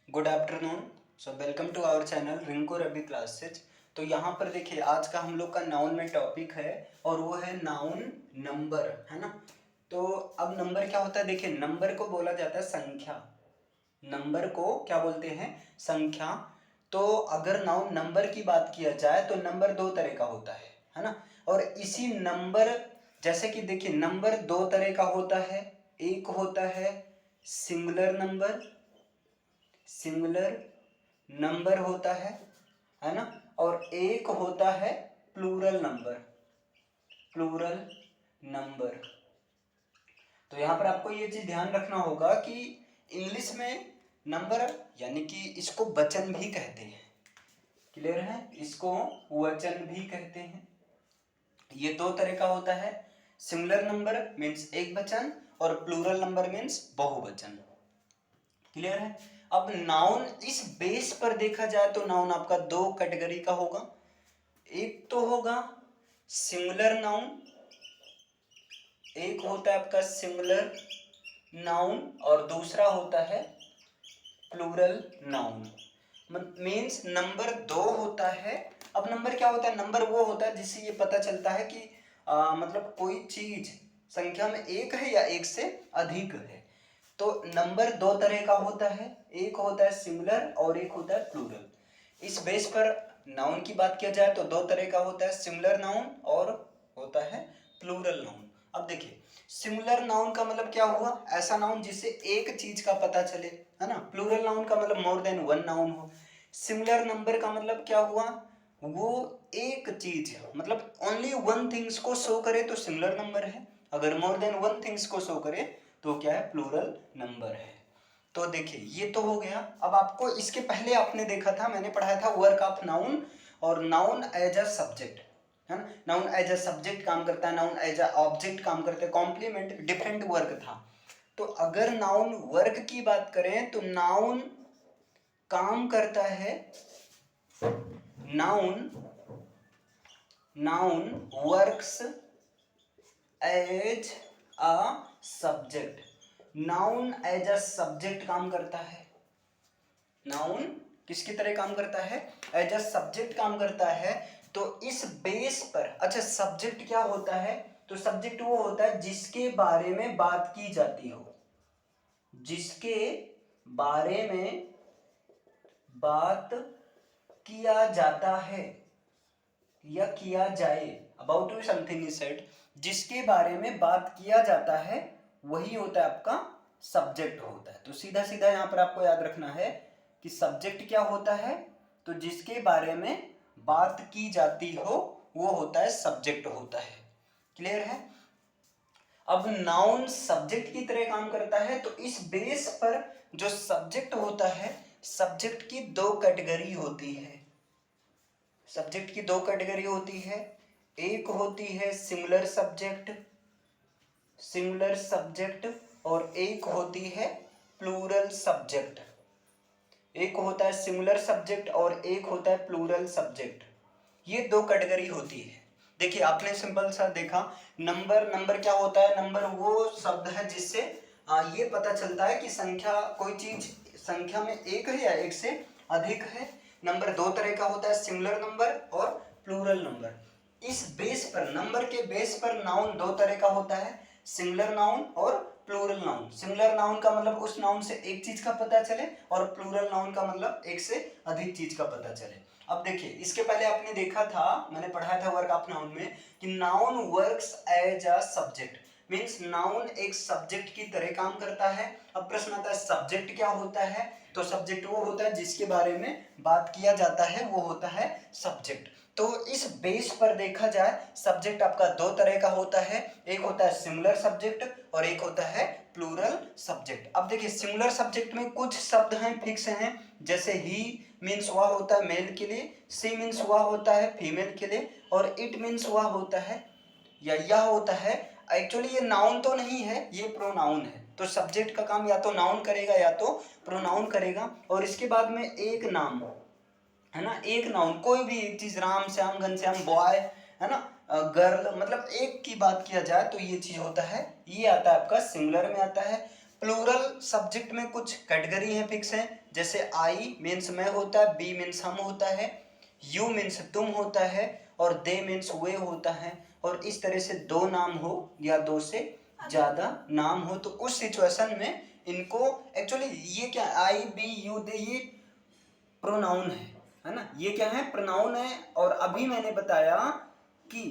Good afternoon. So welcome to our channel Rinku Ravi classes. तो यहाँ पर देखिए आज का हम लोग का नाउन में टॉपिक है और वो है नाउन नंबर, है ना। तो अब नंबर क्या होता है, देखिए नंबर को बोला जाता है संख्या। नंबर को क्या बोलते हैं, संख्या। तो अगर नाउन नंबर की बात किया जाए तो नंबर दो तरह का होता है ना। और इसी नंबर जैसे कि देखिए नंबर दो तरह का होता है। एक होता है सिंगुलर नंबर, सिंगुलर नंबर होता है ना। और एक होता है प्लूरल नंबर, प्लूरल नंबर। तो यहाँ पर आपको ये चीज ध्यान रखना होगा कि इंग्लिश में नंबर यानी कि इसको वचन भी कहते हैं। क्लियर है, इसको वचन भी कहते हैं। ये दो तरह का होता है। सिंगुलर नंबर मीन्स एक वचन और प्लूरल नंबर मीन्स बहुवचन। क्लियर है। अब नाउन इस बेस पर देखा जाए तो नाउन आपका दो कैटेगरी का होगा। एक तो होगा सिंगुलर नाउन, एक होता है आपका सिंगुलर नाउन और दूसरा होता है प्लूरल नाउन। मीन्स नंबर दो होता है। अब नंबर क्या होता है, नंबर वो होता है जिससे ये पता चलता है कि मतलब कोई चीज संख्या में एक है या एक से अधिक है। तो नंबर दो तरह का होता है, एक होता है सिंगुलर और एक होता है प्लूरल। इस बेस पर नाउन की बात किया जाए तो दो तरह का होता है, सिंगुलर नाउन और होता है प्लूरल नाउन। अब देखिए सिंगुलर नाउन का मतलब क्या हुआ, ऐसा नाउन जिससे एक चीज का पता चले, है ना। प्लूरल नाउन का मतलब मोर देन वन नाउन हो। सिंगुलर नंबर का मतलब क्या हुआ, वो एक चीज मतलब ओनली वन थिंग्स को शो करे तो सिंगुलर नंबर है। अगर मोर देन वन थिंग्स को शो करे तो क्या है, प्लूरल नंबर है। तो देखिए ये तो हो गया। अब आपको इसके पहले आपने देखा था, मैंने पढ़ाया था वर्क ऑफ नाउन और नाउन एज अ सब्जेक्ट, है ना। नाउन एज अ सब्जेक्ट काम करता है, नाउन एज अ ऑब्जेक्ट काम करता है, कॉम्प्लीमेंट डिफरेंट वर्क था। तो अगर नाउन वर्क की बात करें तो नाउन काम करता है, noun noun works as a subject. Noun as a subject काम करता है। नाउन किसकी तरह काम करता है, एज अ सब्जेक्ट काम करता है। तो इस बेस पर अच्छा सब्जेक्ट क्या होता है, तो सब्जेक्ट वो होता है जिसके बारे में बात की जाती हो, जिसके बारे में बात किया जाता है या किया जाए। About you something is said, जिसके बारे में बात किया जाता है वही होता है आपका सब्जेक्ट होता है। तो सीधा सीधा यहां पर आपको याद रखना है कि सब्जेक्ट क्या होता है, तो जिसके बारे में बात की जाती हो वो होता है सब्जेक्ट होता है। क्लियर है। अब नाउन सब्जेक्ट की तरह काम करता है। तो इस बेस पर जो सब्जेक्ट होता है, सब्जेक्ट की दो कैटेगरी होती है। सब्जेक्ट की दो कैटेगरी होती है, एक होती है सिंगुलर सब्जेक्ट, सिंगुलर सब्जेक्ट और एक होती है प्लूरल सब्जेक्ट। एक होता है सिंगुलर सब्जेक्ट और एक होता है प्लूरल सब्जेक्ट। ये दो कैटेगरी होती है। देखिए आपने सिंपल सा देखा, नंबर, नंबर क्या होता है, नंबर वो शब्द है जिससे ये पता चलता है कि संख्या, कोई चीज संख्या में एक है या एक से अधिक है। नंबर दो तरह का होता है, सिंगुलर नंबर और प्लूरल नंबर। इस बेस पर, नंबर के बेस पर नाउन दो तरह का होता है, सिंगुलर नाउन और प्लूरल नाउन। सिंगुलर नाउन का मतलब उस नाउन से एक चीज का पता चले और प्लूरल नाउन का मतलब एक से अधिक चीज का पता चले। अब देखिए इसके पहले आपने देखा था, मैंने पढ़ाया था वर्क ऑफ नाउन में कि noun works as a subject. Means noun एक सब्जेक्ट की तरह काम करता है। अब प्रश्न आता है सब्जेक्ट क्या होता है, तो सब्जेक्ट वो होता है जिसके बारे में बात किया जाता है, वो होता है सब्जेक्ट। तो इस बेस पर देखा जाए सब्जेक्ट आपका दो तरह का होता है, एक होता है सिंगुलर सब्जेक्ट और एक होता है प्लूरल सब्जेक्ट। अब देखिए सिंगुलर सब्जेक्ट में कुछ शब्द हैं फिक्स हैं, जैसे ही मीन्स वह होता है मेल के लिए, सी मीन्स वह होता है फीमेल के लिए और इट मीन्स वह होता है या यह होता है। एक्चुअली ये नाउन तो नहीं है, ये प्रोनाउन है। तो सब्जेक्ट का काम या तो नाउन करेगा या तो प्रोनाउन करेगा। और इसके बाद में एक नाम, है ना, एक नाउन कोई भी एक चीज, राम श्याम घनश्याम बॉय, है ना, गर्ल, मतलब एक की बात किया जाए तो ये चीज होता है, ये आता है आपका सिंगुलर में आता है। प्लूरल सब्जेक्ट में कुछ कैटेगरी है फिक्स है, जैसे आई मीन्स मैं होता है, बी मीन्स हम होता है, यू मीन्स तुम होता है और दे मीन्स वे होता है। और इस तरह से दो नाम हो या दो से ज्यादा नाम हो तो उस सिचुएशन में इनको एक्चुअली ये क्या आई बी यू दे ये प्रोनाउन है ना, ये क्या है प्रोनाउन है। और अभी मैंने बताया कि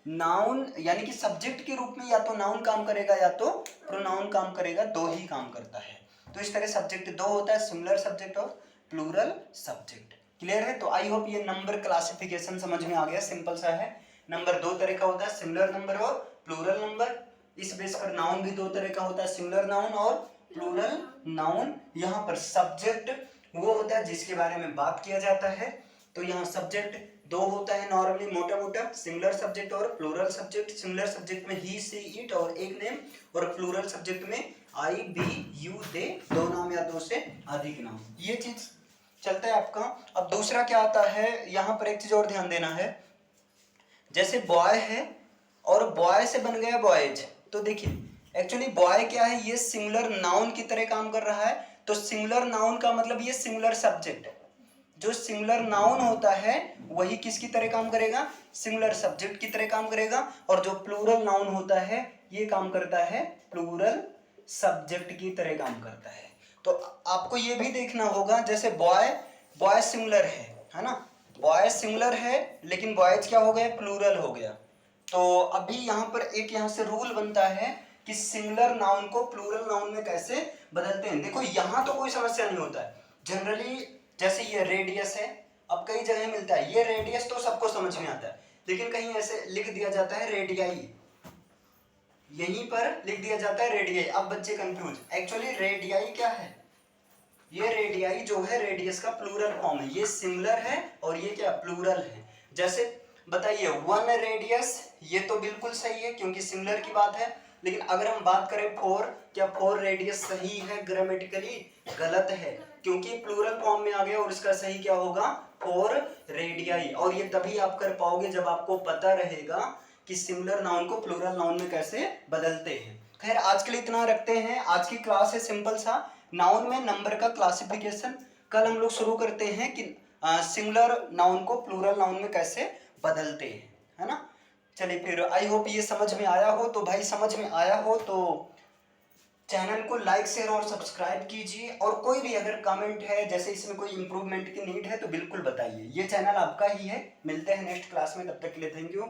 नाउन यानी कि सब्जेक्ट के रूप में या तो नाउन काम करेगा या तो प्रोनाउन काम करेगा, दो ही काम करता है। तो इस तरह सब्जेक्ट दो होता है, सिंगुलर सब्जेक्ट और प्लूरल सब्जेक्ट। क्लियर है? तो आई होप ये नंबर क्लासिफिकेशन समझ में आ गया, सिंपल सा है। नंबर दो तरह का होता है, सिंगुलर नंबर और प्लूरल नंबर। इस बेस पर नाउन भी दो तरह का होता है, सिंगुलर नाउन और प्लूरल नाउन। यहाँ पर सब्जेक्ट वो होता है जिसके बारे में बात किया जाता है। तो यहाँ सब्जेक्ट दो होता है नॉर्मली, मोटा मोटा, सिंगुलर सब्जेक्ट और प्लूरल सब्जेक्ट। सिंगुलर सब्जेक्ट में ही सी इट और एक नेम, और प्लूरल सब्जेक्ट में आई बी यू दे दो नाम या दो से अधिक नाम। ये चीज चलता है आपका। अब दूसरा क्या आता है, यहाँ पर एक चीज और ध्यान देना है, जैसे बॉय है और बॉय से बन गया बॉयज। तो देखिए एक्चुअली बॉय क्या है, ये सिंगुलर नाउन की तरह काम कर रहा है। तो सिंगुलर नाउन का मतलब ये सिंगुलर सब्जेक्ट, जो सिंगुलर नाउन होता है वही किसकी तरह काम करेगा, सिंगुलर सब्जेक्ट की तरह काम करेगा। और जो प्लूरल नाउन होता है ये काम करता है प्लूरल सब्जेक्ट की तरह काम करता है। तो आपको ये भी देखना होगा, जैसे बॉय, बॉय सिंगुलर है ना, बॉय सिंगुलर है लेकिन बॉयज क्या हो गए, प्लूरल हो गया। तो अभी यहाँ पर एक यहाँ से रूल बनता है कि सिंगुलर नाउन को प्लूरल नाउन में कैसे बदलते हैं। देखो यहाँ तो कोई समस्या नहीं होता है जनरली, जैसे ये रेडियस है, अब कई जगह मिलता है ये रेडियस तो सबको समझ में आता है, लेकिन कहीं ऐसे लिख दिया जाता है रेडियाई, यहीं पर लिख दिया जाता है रेडियाई। अब बच्चे कंफ्यूज, एक्चुअली रेडियाई क्या है, ये रेडियाई जो है रेडियस का प्लूरल फॉर्म है, ये सिंगुलर है और ये क्या प्लूरल है। जैसे बताइए वन रेडियस, ये तो बिल्कुल सही है क्योंकि सिंगुलर की बात है। लेकिन अगर हम बात करें फोर, क्या फोर रेडियस सही है, ग्रामेटिकली गलत है क्योंकि प्लूरल फॉर्म में आ गया और इसका सही क्या होगा, फोर रेडियाई। और ये तभी आप कर पाओगे जब आपको पता रहेगा कि सिंगुलर नाउन को प्लूरल नाउन में कैसे बदलते हैं। खैर आज के लिए इतना रखते हैं, आज की क्लास है सिंपल सा नाउन में नंबर का क्लासिफिकेशन। कल हम लोग शुरू करते हैं कि सिंगुलर नाउन को प्लूरल नाउन में कैसे बदलते हैं, है ना। चलिए फिर आई होप ये समझ में आया हो। तो भाई समझ में आया हो तो चैनल को लाइक शेयर और सब्सक्राइब कीजिए, और कोई भी अगर कमेंट है जैसे इसमें कोई इंप्रूवमेंट की नीड है तो बिल्कुल बताइए, ये चैनल आपका ही है। मिलते हैं नेक्स्ट क्लास में, तब तक के लिए थैंक यू।